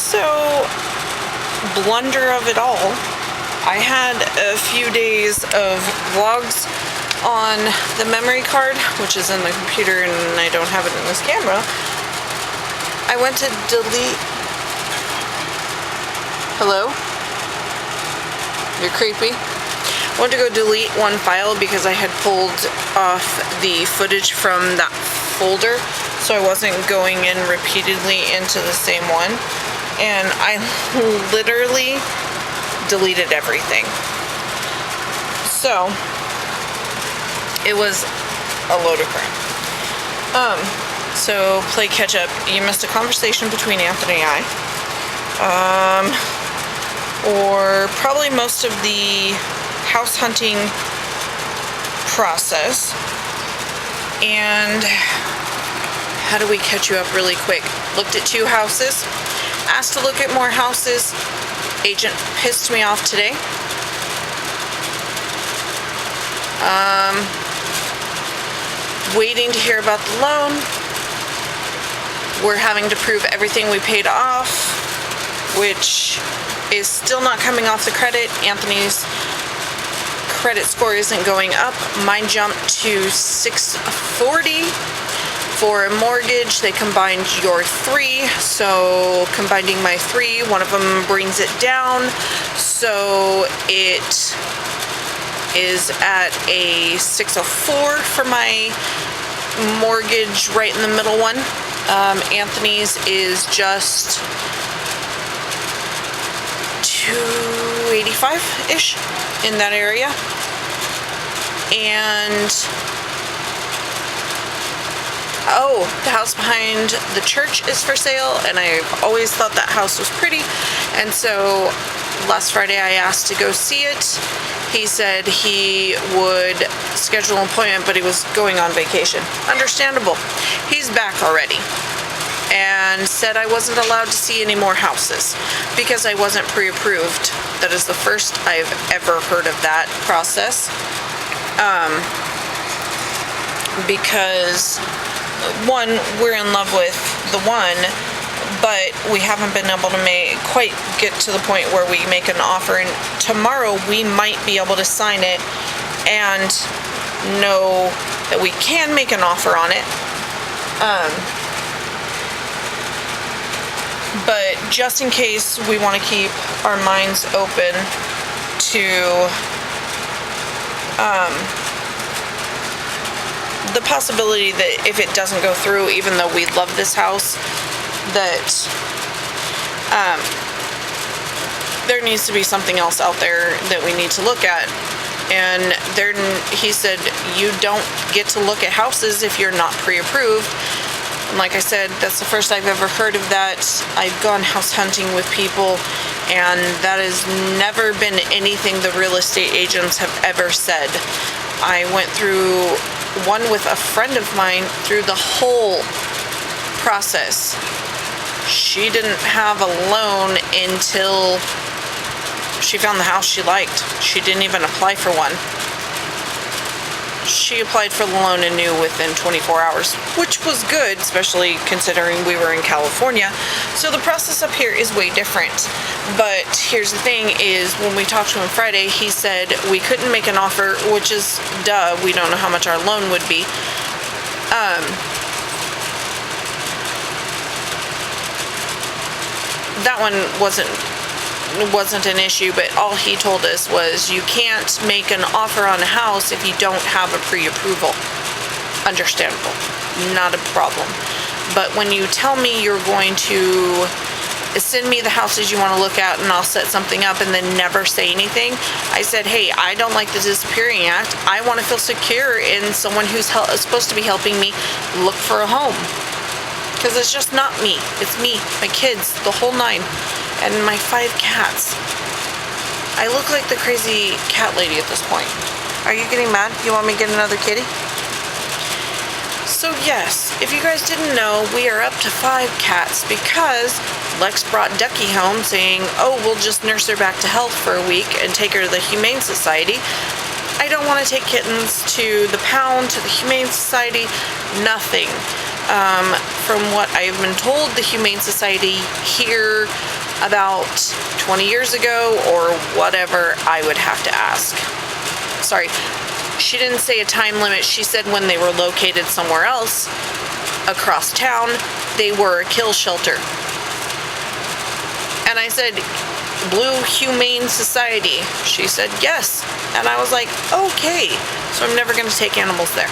So, blunder of it all, I had a few days of vlogs on the memory card, which is in the computer, and I don't have it in this camera. I went to delete... Hello? You're creepy. I went to go delete one file because I had pulled off the footage from that folder, so I wasn't going in repeatedly into the same one, and I literally deleted everything. So it was a load of crap. So play catch up. You missed a conversation between Anthony and I, or probably most of the house hunting process. And how do we catch you up really quick? Looked at 2 houses, asked to look at more houses. Agent pissed me off today. Waiting to hear about the loan. We're having to prove everything we paid off, which is still not coming off the credit. Anthony's credit score isn't going up. Mine jumped to 640 for a mortgage. They combined your 3, so combining my 3, one of them brings it down, so it is at a 604 for my mortgage, right in the middle one. Anthony's is just 285-ish in that area. And oh, the house behind the church is for sale, and I've always thought that house was pretty, and so last Friday I asked to go see it. He said he would schedule an appointment, but he was going on vacation. Understandable. He's back already, and said I wasn't allowed to see any more houses because I wasn't pre-approved. That is the first I've ever heard of that process. Because one, we're in love with the one, but we haven't been able to quite get to the point where we make an offer, and tomorrow we might be able to sign it and know that we can make an offer on it. But just in case, we want to keep our minds open to the possibility that if it doesn't go through, even though we love this house, that there needs to be something else out there that we need to look at. And he said, you don't get to look at houses if you're not pre-approved. And like I said, that's the first I've ever heard of that. I've gone house hunting with people, and that has never been anything the real estate agents have ever said. I went through one with a friend of mine through the whole process. She didn't have a loan until she found the house she liked. She didn't even apply for one. She applied for the loan and knew within 24 hours, which was good, especially considering we were in California. So the process up here is way different. But here's the thing is, when we talked to him Friday, he said we couldn't make an offer, which is duh, we don't know how much our loan would be. That one wasn't an issue, but all he told us was you can't make an offer on a house if you don't have a pre-approval. Understandable, not a problem. But when you tell me you're going to send me the houses you want to look at and I'll set something up and then never say anything, I said, hey, I don't like the Disappearing Act. I want to feel secure in someone who's supposed to be helping me look for a home. Because it's just not me. It's me, my kids, the whole 9. And my 5 cats. I look like the crazy cat lady at this point. Are you getting mad? You want me to get another kitty? So yes, if you guys didn't know, we are up to 5 cats because Lex brought Ducky home saying, oh, we'll just nurse her back to health for a week and take her to the Humane Society. I don't want to take Kittens to the pound, to the Humane Society, nothing. From what I've been told, the Humane Society here about 20 years ago or whatever, I would have to ask. Sorry, she didn't say a time limit. She said when they were located somewhere else across town, they were a kill shelter. And I said, Blue Humane Society. She said yes. And I was like, okay. So I'm never going to take animals there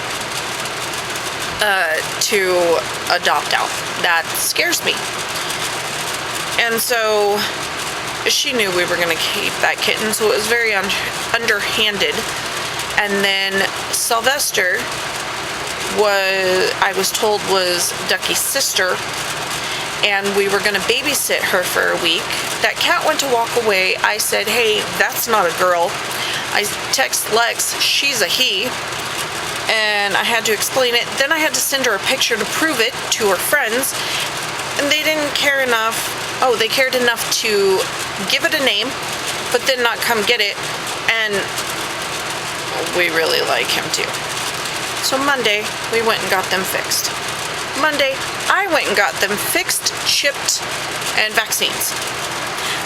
to adopt out. That scares me. And so she knew we were going to keep that kitten, so it was very underhanded. And then Sylvester I was told was Ducky's sister, and we were going to babysit her for a week. That cat went to walk away. I said, hey, that's not a girl. I text Lex, she's a he, and I had to explain it. Then I had to send her a picture to prove it to her friends, and they didn't care enough. Oh, they cared enough to give it a name, but then not come get it, and we really like him too. So Monday, we went and got them fixed. Monday, I went and got them fixed, chipped, and vaccines.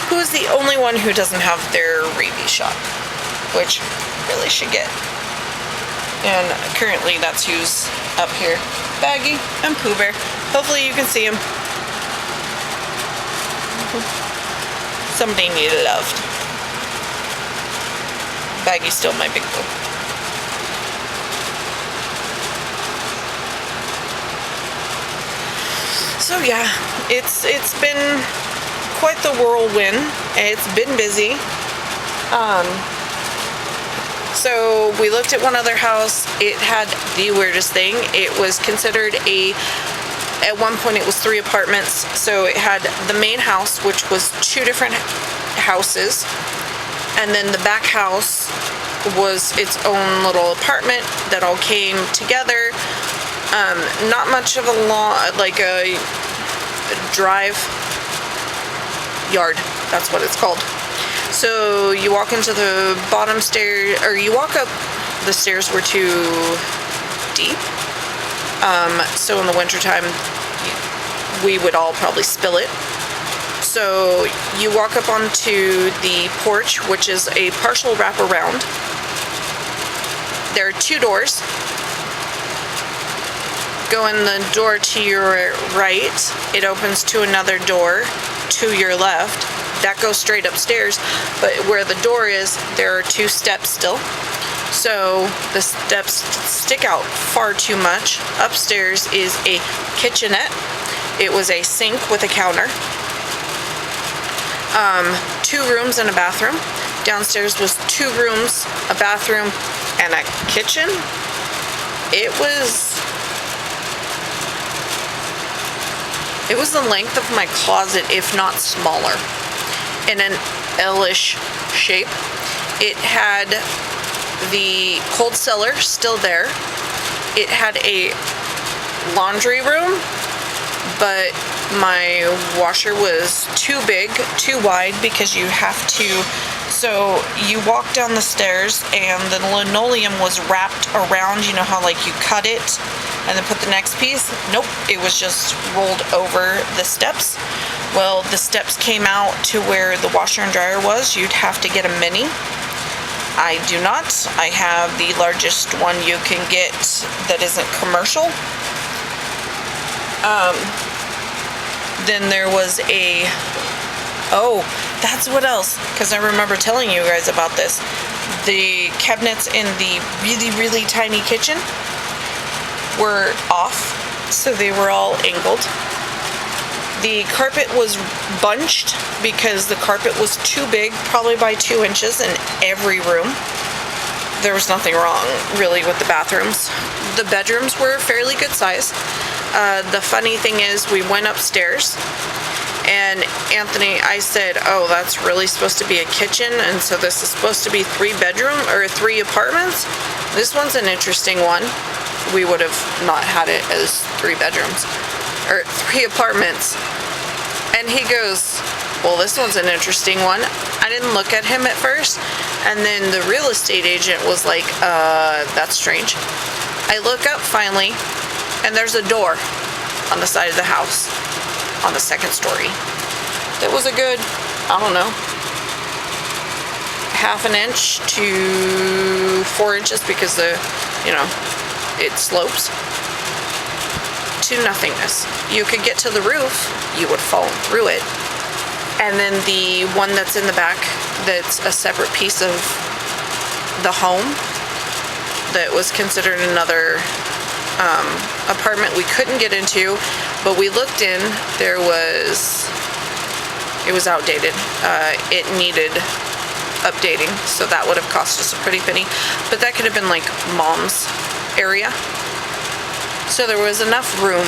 Who is the only one who doesn't have their rabies shot, which really should get. And currently that's who's up here. Baggy and Pooh Bear. Hopefully you can see him. Somebody needed loved. Baggy's still my big boo. So yeah, it's been quite the whirlwind. It's been busy. So we looked at one other house. It had the weirdest thing. It was considered at one point it was 3 apartments. So it had the main house, which was 2 different houses. And then the back house was its own little apartment that all came together. Not much of a drive yard. That's what it's called. So you walk into the bottom stairs, or you walk up, the stairs were too deep. So in the wintertime, we would all probably spill it. So you walk up onto the porch, which is a partial wraparound. There are 2 doors. Go in the door to your right. It opens to another door to your left. That goes straight upstairs, but where the door is, there are 2 steps still. So the steps stick out far too much. Upstairs is a kitchenette. It was a sink with a counter. 2 rooms and a bathroom. Downstairs was 2 rooms, a bathroom, and a kitchen. It was the length of my closet, if not smaller, in an L-ish shape. It had the cold cellar still there. It had a laundry room, but my washer was too big, too wide, because you have to, so you walk down the stairs and the linoleum was wrapped around, you know how like you cut it and then put the next piece? Nope, it was just rolled over the steps. Well, the steps came out to where the washer and dryer was. You'd have to get a mini. I do not. I have the largest one you can get that isn't commercial. Then there was that's what else, because I remember telling you guys about this. The cabinets in the really, really tiny kitchen were off, so they were all angled. The carpet was bunched because the carpet was too big, probably by 2 inches in every room. There was nothing wrong, really, with the bathrooms. The bedrooms were fairly good size. The funny thing is, we went upstairs, and Anthony, I said, oh, that's really supposed to be a kitchen, and so this is supposed to be 3 apartments? This one's an interesting one. We would have not had it as 3 bedrooms, or 3 apartments. And he goes, well, this one's an interesting one. I didn't look at him at first, and then the real estate agent was like, that's strange. I look up finally, and there's a door on the side of the house on the second story. That was a good, I don't know, half an inch to 4 inches because it slopes to nothingness. You could get to the roof, you would fall through it. And then the one that's in the back, that's a separate piece of the home, that was considered another apartment we couldn't get into, but we looked in. It was outdated. It needed updating, so that would have cost us a pretty penny, but that could have been like mom's area. So there was enough room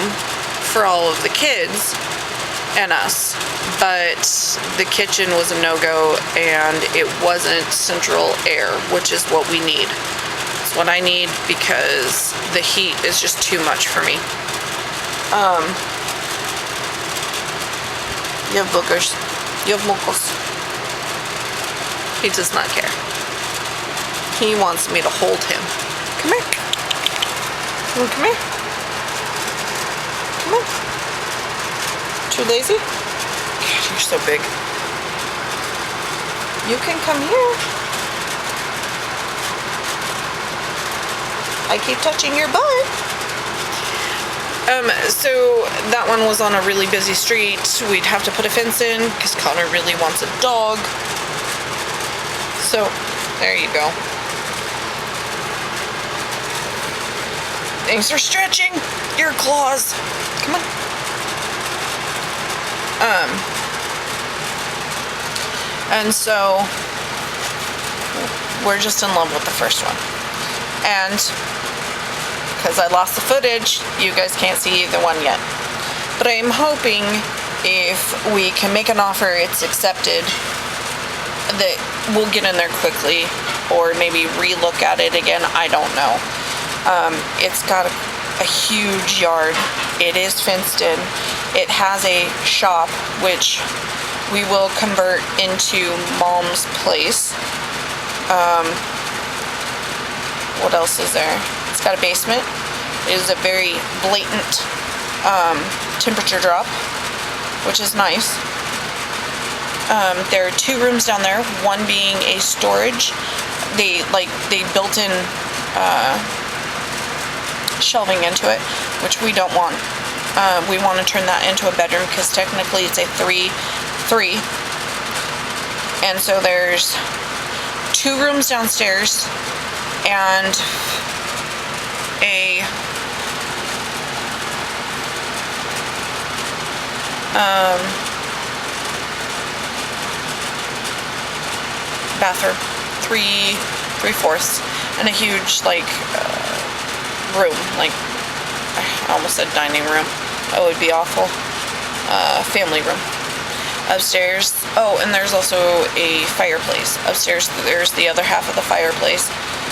for all of the kids and us, but the kitchen was a no-go, and it wasn't central air, which is what we need. It's what I need because the heat is just too much for me. You have boogers. You have mocos. He does not care. He wants me to hold him. Come here. Come here. Come on. Too lazy? God, you're so big. You can come here. I keep touching your butt. So that one was on a really busy street. We'd have to put a fence in because Connor really wants a dog. So, there you go. Thanks for stretching your claws. Come on. And so we're just in love with the first one. And because I lost the footage, you guys can't see either one yet. But I am hoping if we can make an offer, it's accepted, that we'll get in there quickly, or maybe re-look at it again. I don't know. It's got a huge yard. It is fenced in. It has a shop, which we will convert into mom's place. What else is there? It's got a basement. It is a very blatant temperature drop, which is nice. There are 2 rooms down there, one being a storage. They built in shelving into it, which we don't want. We want to turn that into a bedroom because technically it's a 3-3. And so there's 2 rooms downstairs and a bathroom, 3/4, and a huge room, I almost said dining room. That would be awful. Family room. Upstairs, oh, and there's also a fireplace. Upstairs, there's the other half of the fireplace,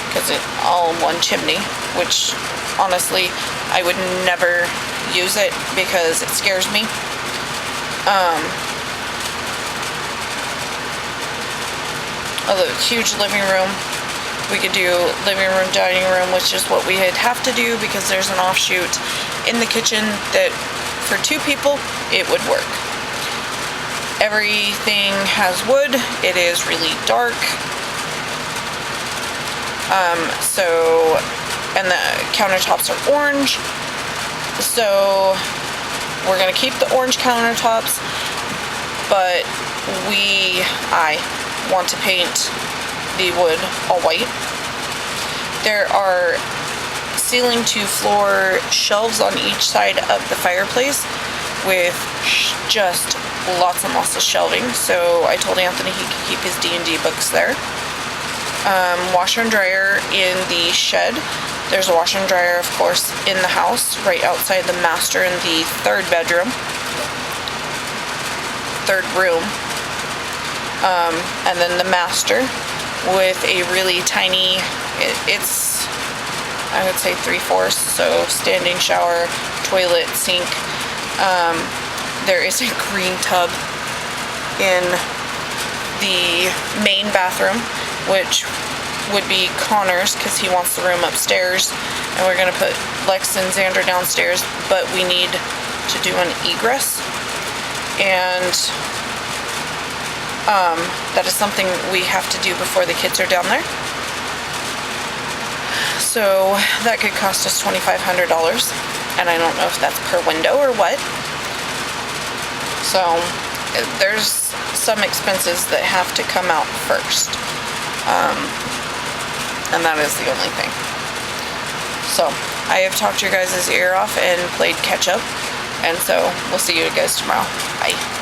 because it's all one chimney, which, honestly, I would never use it because it scares me. A huge living room. We could do living room, dining room, which is what we would have to do because there's an offshoot in the kitchen that for 2 people, it would work. Everything has wood. It is really dark. And the countertops are orange. So we're gonna keep the orange countertops, but I want to paint the wood all white. There are ceiling to floor shelves on each side of the fireplace with just lots and lots of shelving. So I told Anthony he could keep his D&D books there. Washer and dryer in the shed. There's a washer and dryer, of course, in the house, right outside the master in the 3rd bedroom. 3rd room. And then the master with a really tiny, it's, I would say 3/4, so standing shower, toilet, sink. There is a green tub in the main bathroom, which would be Connor's because he wants the room upstairs, and we're going to put Lex and Xander downstairs, but we need to do an egress, and that is something we have to do before the kids are down there. So that could cost us $2,500, and I don't know if that's per window or what. So there's some expenses that have to come out first, and that is the only thing. So I have talked your guys' ear off and played catch up, and so we'll see you guys tomorrow. Bye.